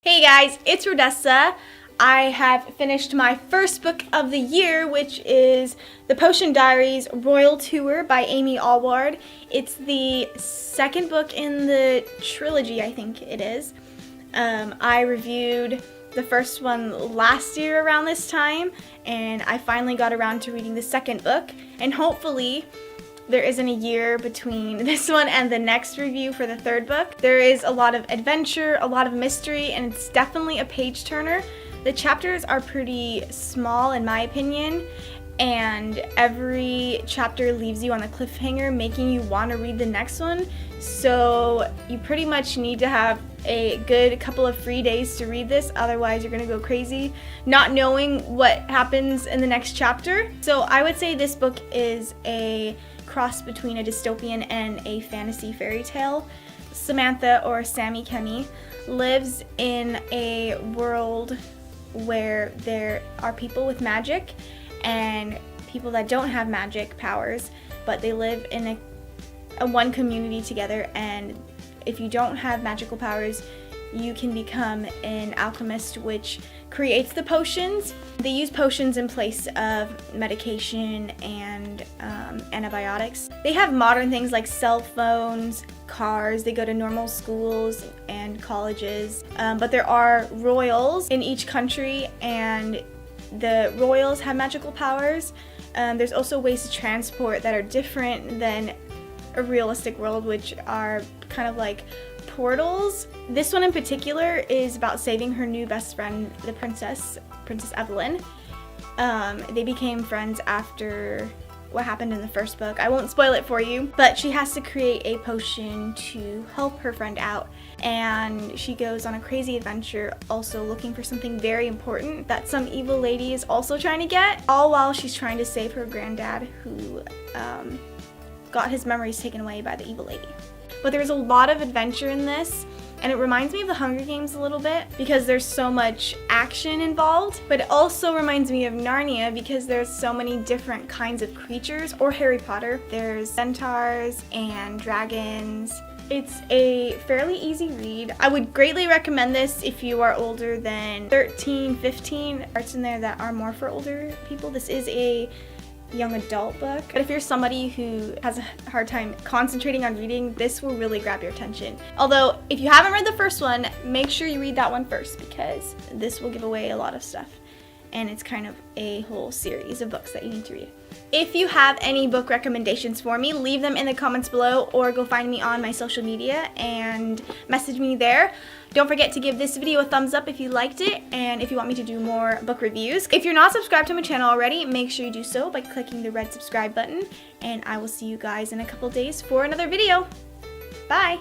Hey guys, it's Rodessa. I have finished my first book of the year, which is the Potion Diaries Royal Tour by Amy Alward. It's the second book in the trilogy, I think it is. I reviewed the first one last year around this time, and I finally got around to reading the second book, and hopefully there isn't a year between this one and the next review for the third book. There is a lot of adventure, a lot of mystery, and it's definitely a page turner. The chapters are pretty small in my opinion, and every chapter leaves you on a cliffhanger, making you want to read the next one. So you pretty much need to have a good couple of free days to read this, otherwise you're gonna go crazy not knowing what happens in the next chapter. So I would say this book is a cross between a dystopian and a fantasy fairy tale. Samantha, or Sammy Kemi, lives in a world where there are people with magic and people that don't have magic powers, but they live in a one community together, and if you don't have magical powers, you can become an alchemist, which creates the potions. They use potions in place of medication and antibiotics. They have modern things like cell phones, cars, they go to normal schools and colleges, but there are royals in each country, and the royals have magical powers. There's also ways to transport that are different than a realistic world, which are kind of like portals. This one in particular is about saving her new best friend, the Princess Evelyn. They became friends after what happened in the first book. I won't spoil it for you, but she has to create a potion to help her friend out, and she goes on a crazy adventure also looking for something very important that some evil lady is also trying to get, all while she's trying to save her granddad, who got his memories taken away by the evil lady. But there's a lot of adventure in this, and it reminds me of the Hunger Games a little bit because there's so much action involved, but it also reminds me of Narnia because there's so many different kinds of creatures, or Harry Potter. There's centaurs and dragons. It's a fairly easy read. I would greatly recommend this if you are older than 13, 15. Parts in there that are more for older people. This is a young adult book, but if you're somebody who has a hard time concentrating on reading, this will really grab your attention. Although if you haven't read the first one, make sure you read that one first, because this will give away a lot of stuff, and it's kind of a whole series of books that you need to read. If you have any book recommendations for me, leave them in the comments below, or go find me on my social media and message me there. Don't forget to give this video a thumbs up if you liked it, and if you want me to do more book reviews. If you're not subscribed to my channel already, make sure you do so by clicking the red subscribe button, and I will see you guys in a couple days for another video. Bye!